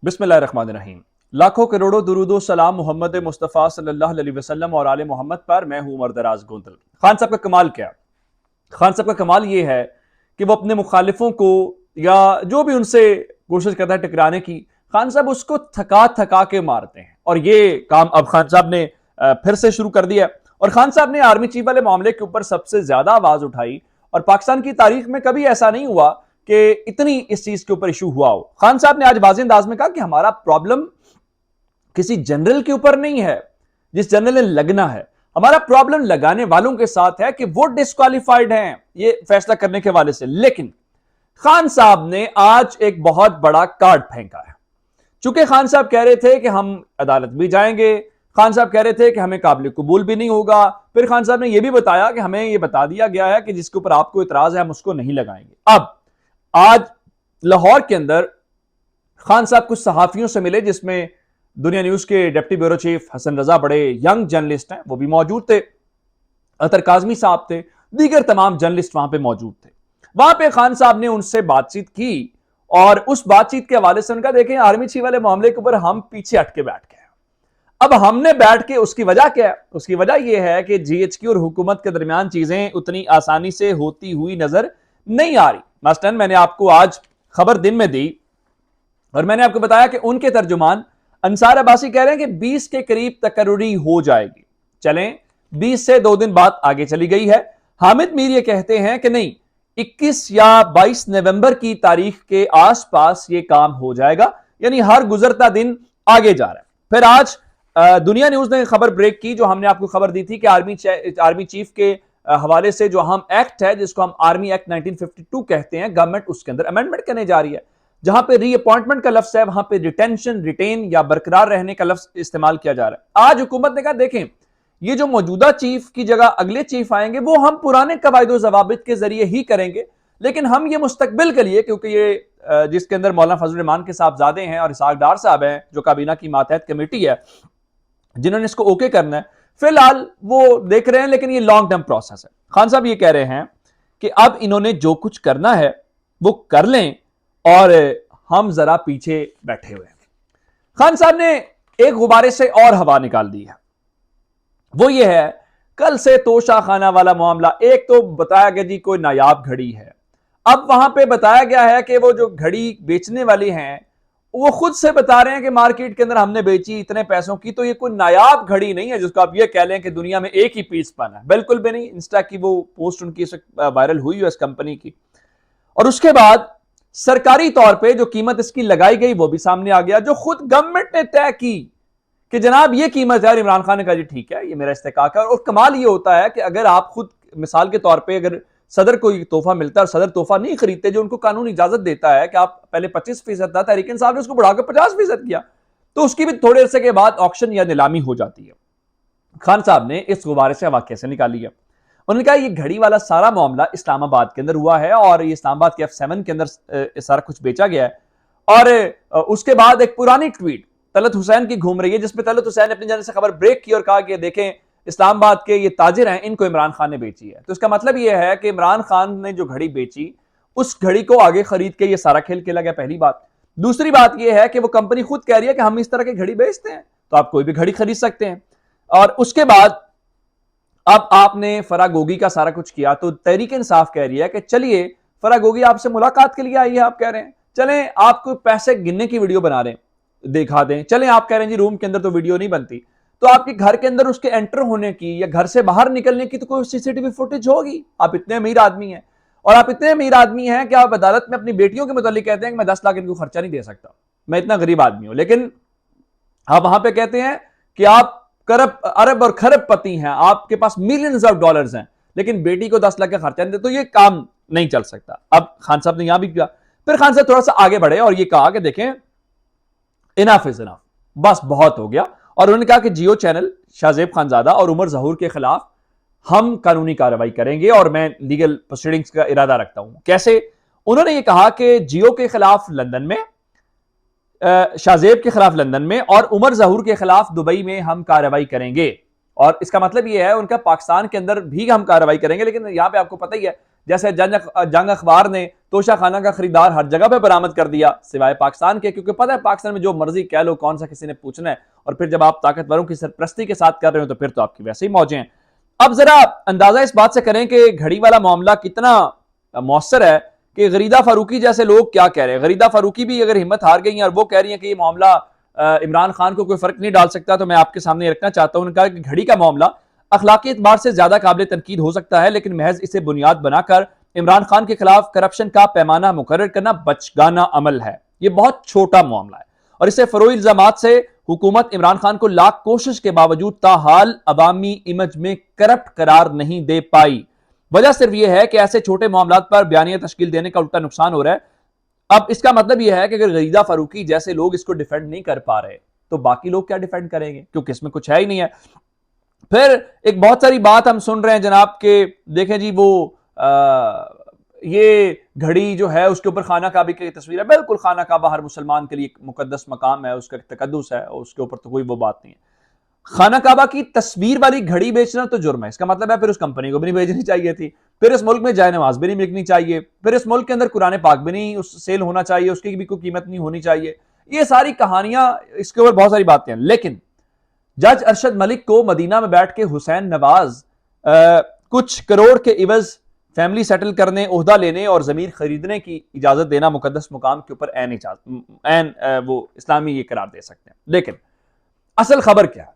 बिस्मिल्लाहिर्रहमानिर्रहीम। लाखों करोड़ों दुरूदो सलाम मोहम्मद मुस्तफ़ा सल्लल्लाहु अलैहि वसल्लम और आले मोहम्मद पर। मैं हूं उमर दराज गोंदल। खान साहब का कमाल क्या? खान साहब का कमाल यह है कि वो अपने मुखालिफों को या जो भी उनसे कोशिश करता है टकराने की, खान साहब उसको थका थका के मारते हैं। और ये काम अब खान साहब ने फिर से शुरू कर दिया। और खान साहब ने आर्मी चीफ वाले मामले के ऊपर सबसे ज्यादा आवाज उठाई। और पाकिस्तान की तारीख में कभी ऐसा नहीं हुआ कि इतनी इस चीज के ऊपर इशू हुआ हो। खान साहब ने आज वाज़ेह अंदाज में कहा कि हमारा प्रॉब्लम किसी जनरल के ऊपर नहीं है जिस जनरल ने लगना है, हमारा प्रॉब्लम लगाने वालों के साथ है कि वो डिस्क्वालिफाइड हैं ये फैसला करने के हवाले से। लेकिन खान साहब ने आज एक बहुत बड़ा कार्ड फेंका है। चूंकि खान साहब कह रहे थे कि हम अदालत भी जाएंगे, खान साहब कह रहे थे कि हमें काबिल कबूल भी नहीं होगा, फिर खान साहब ने यह भी बताया कि हमें यह बता दिया गया है कि जिसके ऊपर आपको इतराज है हम उसको नहीं लगाएंगे। अब आज लाहौर के अंदर खान साहब कुछ सहाफियों से मिले, जिसमें दुनिया न्यूज के deputy bureau chief Hasan Raza, बड़े यंग जर्नलिस्ट हैं, वो भी मौजूद थे, अतर काजमी साहब थे, दीगर तमाम जर्नलिस्ट वहां पे मौजूद थे। वहां पे खान साहब ने उनसे बातचीत की और उस बातचीत के हवाले से उनका, देखें आर्मी चीफ वाले मामले के ऊपर हम पीछे हट के बैठ गए। अब हमने बैठ के, उसकी वजह क्या है? उसकी वजह यह है कि जीएचक्यू और हुकूमत के दरमियान चीजें उतनी आसानी से होती हुई नजर नहीं आ रही। मसलन मैंने आपको आज खबर दिन में दी और मैंने आपको बताया कि उनके तर्जुमान अंसार अब्बासी कह रहे हैं कि 20 के करीब तकर्रुरी हो जाएगी। चलें, 20 से 2 दिन बाद आगे चली गई है। हामिद मीर ये कहते हैं कि नहीं, 21 या 22 नवंबर की तारीख के आसपास ये काम हो जाएगा, यानी हर गुजरता दिन आगे जा रहा है। फिर आज दुनिया न्यूज ने खबर ब्रेक की, जो हमने आपको खबर दी थी कि आर्मी चीफ के हवाले से जो हम एक्ट है, जिसको हम आर्मी एक्ट 1952 कहते हैं, गवर्नमेंट उसके अंदर अमेंडमेंट करने जा रही है। जहां पे रीअपॉइंटमेंट का लफ्ज है, वहां पे रिटेंशन, रिटेन या बरकरार रहने का लफ्ज इस्तेमाल किया जा रहा है। आज हुकूमत ने कहा, देखें ये जो मौजूदा चीफ की जगह अगले चीफ आएंगे वो हम पुराने कवायदो जवाबित के जरिए ही करेंगे, लेकिन हम ये मुस्तकबिल के लिए, क्योंकि ये जिसके अंदर मौलाना फजल रहमान के साहबजादे हैं और इसहाक डार साहब हैं, जो काबीना की मातहत कमेटी है जिन्होंने इसको ओके करना है, फिलहाल वो देख रहे हैं, लेकिन ये लॉन्ग टर्म प्रोसेस है। खान साहब ये कह रहे हैं कि अब इन्होंने जो कुछ करना है वो कर लें और हम जरा पीछे बैठे हुए हैं। खान साहब ने एक गुब्बारे से और हवा निकाल दी है, वो ये है कल से तोशा खाना वाला मामला। एक तो बताया गया जी कोई नायाब घड़ी है, अब वहां पे बताया गया है कि वो जो घड़ी बेचने वाली हैं वो खुद से बता रहे हैं कि मार्केट के अंदर हमने बेची इतने पैसों की, तो ये कोई नायाब घड़ी नहीं है जिसको आप ये कह लें कि दुनिया में एक ही पीस बना है, बिल्कुल भी नहीं। इंस्टा की वो पोस्ट उनकी वायरल हुई है इस कंपनी की, और उसके बाद सरकारी तौर पे जो कीमत इसकी लगाई गई वो भी सामने आ गया, जो खुद गवर्नमेंट ने तय की कि जनाब ये कीमत है। इमरान खान ने कहा जी ठीक है, ये मेरा इस्तेकाक है। और कमाल ये होता है कि अगर आप खुद मिसाल के तौर पे अगर सदर को तोहफा मिलता है और सदर तोहफा नहीं खरीदते, जो उनको कानून इजाजत देता है कि आप पहले 25% था, तहरीक इंसाफ ने उसको बढ़ाकर 50% किया, तो उसकी भी थोड़े अरसे के बाद ऑक्शन या नीलामी हो जाती है। खान साहब ने इस गुब्बारे से हवा कैसे निकाली है? उन्होंने कहा ये घड़ी वाला सारा मामला इस्लामाबाद के अंदर हुआ है और ये इस्लामाबाद के F7 के अंदर सारा कुछ बेचा गया है। और उसके बाद एक पुरानी ट्वीट तलत हुसैन की घूम रही है, जिसमें तलत हुसैन ने अपनी जानिब से खबर ब्रेक की और कहा कि देखें इस्लामाबाद के ये ताजिर हैं, इनको इमरान खान ने बेची है। तो इसका मतलब ये है कि इमरान खान ने जो घड़ी बेची उस घड़ी को आगे खरीद के ये सारा खेल खेला गया, पहली बात। दूसरी बात यह है कि वो कंपनी खुद कह रही है कि हम इस तरह की घड़ी बेचते हैं, तो आप कोई भी घड़ी खरीद सकते हैं। और उसके बाद अब आपने फरागोगी का सारा कुछ किया, तो तहरीक इंसाफ कह रही है कि चलिए फरागोगी आपसे मुलाकात के लिए आई है, आप कह रहे हैं चलें आपको पैसे गिनने की वीडियो बना रहे हैं दिखा दें, चलें आप कह रहे हैं जी रूम के अंदर तो वीडियो नहीं बनती, तो आपके घर के अंदर उसके एंटर होने की या घर से बाहर निकलने की तो कोई सीसीटीवी फुटेज होगी। आप इतने अमीर आदमी हैं, और आप इतने अमीर आदमी हैं कि आप अदालत में अपनी बेटियों के मुतालिक कहते हैं कि मैं 10 लाख इनको खर्चा नहीं दे सकता, मैं इतना गरीब आदमी हूं, लेकिन आप वहां पे कहते हैं कि आप अरब और खरब पति हैं, आपके पास मिलियंस ऑफ डॉलर्स हैं, लेकिन बेटी को 10 लाख का खर्चा नहीं दे, तो ये काम नहीं चल सकता। अब खान साहब ने यहां भी किया। फिर खान साहब थोड़ा सा आगे बढ़े और ये कहा कि देखें इनफ इज इनफ, बस बहुत हो गया। और उन्होंने कहा कि जियो चैनल, शाहजेब खानजादा और उमर जहूर के खिलाफ हम कानूनी कार्रवाई करेंगे और मैं लीगल प्रोसीडिंग्स का इरादा रखता हूं। कैसे? उन्होंने ये कहा कि जियो के खिलाफ लंदन में, शाहजेब के खिलाफ लंदन में और उमर जहूर के खिलाफ दुबई में हम कार्रवाई करेंगे। और इसका मतलब यह है उनका पाकिस्तान के अंदर भी हम कार्रवाई करेंगे, लेकिन यहां पे आपको पता ही है जैसे जंग अखबार ने तोशा खाना का खरीदार हर जगह पे बरामद कर दिया सिवाय पाकिस्तान के, क्योंकि पता है पाकिस्तान में जो मर्जी कह लो कौन सा किसी ने पूछना है, और फिर जब आप ताकतवरों की सरप्रस्ती के साथ कर रहे हो तो फिर तो आपकी वैसे ही मौजें हैं। अब जरा अंदाजा इस बात से करें कि घड़ी वाला मामला कितना मौसर है कि गरीदा फारूकी जैसे लोग क्या कह रहे हैं। गरीदा फारूकी भी अगर हिम्मत हार गई हैं और वो कह रही हैं कि ये मामला इमरान खान को कोई फर्क नहीं डाल सकता, तो मैं आपके सामने रखना चाहता हूं। उन्होंने कहा कि घड़ी का मामला अखलाकी एतबार से ज्यादा काबिल तनकीद हो सकता है, लेकिन महज इसे बुनियाद बनाकर इमरान खान के खिलाफ करप्शन का पैमाना मुकर्रर करना बचगाना अमल है। यह बहुत छोटा मामला है और इसे फरोई इल्जामात से हुकूमत इमरान खान को लाख कोशिश के बावजूद ताहाल अवामी इमेज में करप्ट करार नहीं दे पाई। वजह सिर्फ यह है कि ऐसे छोटे मामला पर बयानिया तश्कील देने का उल्टा नुकसान हो रहा है। अब इसका मतलब यह है कि अगर गरीदा फारूकी जैसे लोग इसको डिफेंड नहीं कर पा रहे तो बाकी लोग क्या डिफेंड करेंगे, क्योंकि इसमें कुछ है ही नहीं है। फिर एक बहुत सारी बात हम सुन रहे हैं जनाब के, देखें जी वो ये घड़ी जो है उसके ऊपर खाना काबा की तस्वीर है। बिल्कुल, खाना काबा हर मुसलमान के लिए एक मुकद्दस मकाम है, उसका तकद्दुस है, उसके ऊपर तो कोई वो बात नहीं है। खाना काबा की तस्वीर वाली घड़ी बेचना तो जुर्म है। इसका मतलब है फिर उस कंपनी को भी नहीं बेचनी चाहिए थी, फिर इस मुल्क में जाए नमाज भी नहीं बिकनी चाहिए, फिर इस मुल्क के अंदर कुरान पाक भी नहीं उस सेल होना चाहिए, उसकी भी कोई कीमत नहीं होनी चाहिए। ये सारी कहानियां, इसके ऊपर बहुत सारी बातें हैं। लेकिन जज अरशद मलिक को मदीना में बैठ के हुसैन नवाज कुछ करोड़ के इवज फैमिली सेटल करने, ओहदा लेने और जमीन खरीदने की इजाजत देना मुकद्दस मुकाम के ऊपर वो इस्लामी ये करार दे सकते हैं। लेकिन असल खबर क्या है?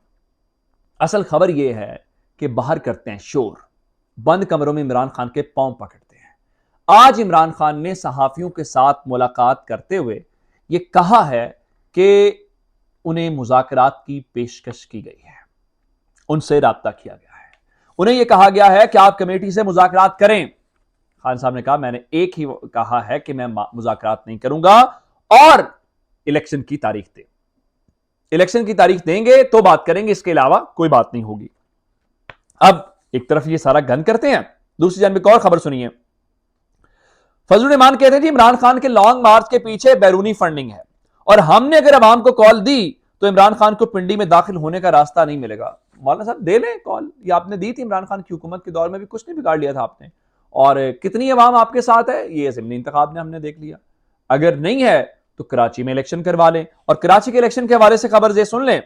असल खबर यह है कि बाहर करते हैं शोर, बंद कमरों में इमरान खान के पांव पकड़ते हैं। आज इमरान खान ने सहाफियों के साथ मुलाकात करते हुए यह कहा है कि उन्हें मुज़ाकरात की पेशकश की गई है, उनसे राब्ता किया गया है, उन्हें यह कहा गया है कि आप कमेटी से मुज़ाकरात करें। खान साहब ने कहा मैंने एक ही कहा है कि मैं मुज़ाकरात नहीं करूंगा और इलेक्शन की तारीख दें। इलेक्शन की तारीख देंगे तो बात करेंगे, इसके अलावा कोई बात नहीं होगी। अब एक तरफ ये सारा गन करते हैं, दूसरी जानब एक और खबर सुनिए। फजलुर रहमान कहते हैं जी इमरान खान के लॉन्ग मार्च के पीछे बैरूनी फंडिंग है और हमने अगर अवाम को कॉल दी तो इमरान खान को पिंडी में दाखिल होने का रास्ता नहीं मिलेगा। मौलाना साहब दे लें कॉल, ये आपने दी थी इमरान खान की हुकूमत के दौर में भी, कुछ नहीं बिगाड़ लिया था आपने। और कितनी अवाम आपके साथ है ये ज़िमनी इंतखाब ने हमने देख लिया। अगर नहीं है तो कराची में इलेक्शन करवा लें। और कराची के इलेक्शन के हवाले से खबर ये सुन लें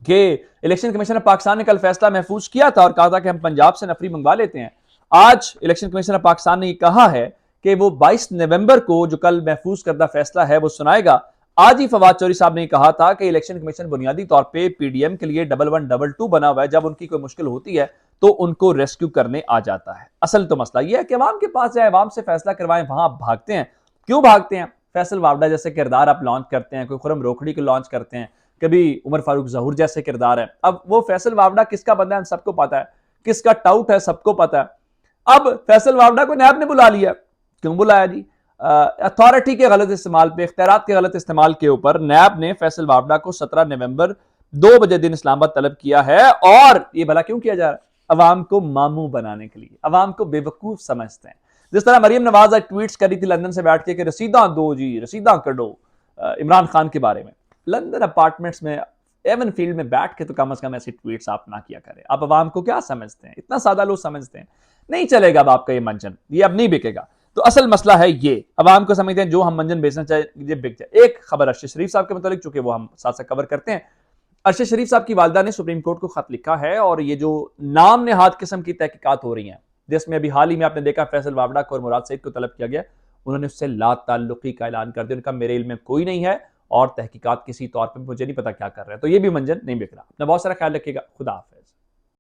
कि इलेक्शन कमीशन ऑफ पाकिस्तान ने कल फैसला महफूज किया था और कहा था कि हम पंजाब से नफरी मंगवा लेते हैं। आज इलेक्शन कमीशन ऑफ पाकिस्तान ने कहा है कि वो 22 नवंबर को जो कल महफूज करदा फैसला है वो सुनाएगा। आज ही फवाद चौधरी साहब ने कहा था कि इलेक्शन कमीशन बुनियादी तौर पे पीडीएम के लिए 1122 बना हुआ है, जब उनकी कोई मुश्किल होती है तो उनको रेस्क्यू करने आ जाता है। असल तो मसला यह है कि अवाम के पास जाए, अवाम से फैसला करवाएं, वहां आप भागते हैं। क्यों भागते हैं? फैसल वावडा जैसे किरदार आप लॉन्च करते हैं, कोई खुरम रोखड़ी को लॉन्च करते हैं, कभी उमर फारूक जहूर जैसे किरदार है। अब वो फैसल वावडा किसका बंदा है सबको पता है, किसका टाउट है सबको पता है। अब फैसल वावडा को नैब ने बुला लिया, क्यों बुलाया जी? अथॉरिटी के गलत इस्तेमाल पे, इख्तियारात के गलत इस्तेमाल के ऊपर नैब ने फैसल वावडा को 17 नवंबर 2 बजे दिन इस्लामाबाद तलब किया है। और ये भला क्यों किया जा रहा है? अवाम को मामू बनाने के लिए, अवाम को बेवकूफ समझते हैं। जिस तरह मरियम नवाज आज ट्वीट्स करी थी लंदन से बैठ के कि रसीदा दो जी, रसीदा करो इमरान खान के बारे में। लंदन अपार्टमेंट्स में एवन फील्ड में बैठ के तो कम से कम ऐसी ट्वीट्स आप ना किया करें। आप अवाम को क्या समझते हैं? इतना सादा लोग समझते हैं। नहीं चलेगा अब आपका ये मंजन, ये अब नहीं बिकेगा। तो असल मसला है ये, अवाम को समझते हैं जो हम मंजन बेचना चाहिए ये बिक जाए। एक खबर अरशद शरीफ साहब के मतलब, चूंकि वो हम साथ साथ कवर करते हैं, अरशद शरीफ साहब की वालिदा ने सुप्रीम कोर्ट को खत लिखा है और ये जो नाम नेहाद किस्म की तहकीकात हो रही हैं, जिसमें अभी हाल ही में आपने देखा फैसल वावडा को और मुराद सईद को तलब किया गया, उन्होंने उससे ला ताल्लुकी का ऐलान कर दिया। उनका मेरे इल्म में कोई नहीं है और तहकीकात किसी तौर पर मुझे नहीं पता क्या कर रहे हैं। तो ये भी मंजन नहीं बिक रहा। अपना बहुत सारा ख्याल रखिएगा। खुदा हाफिज़।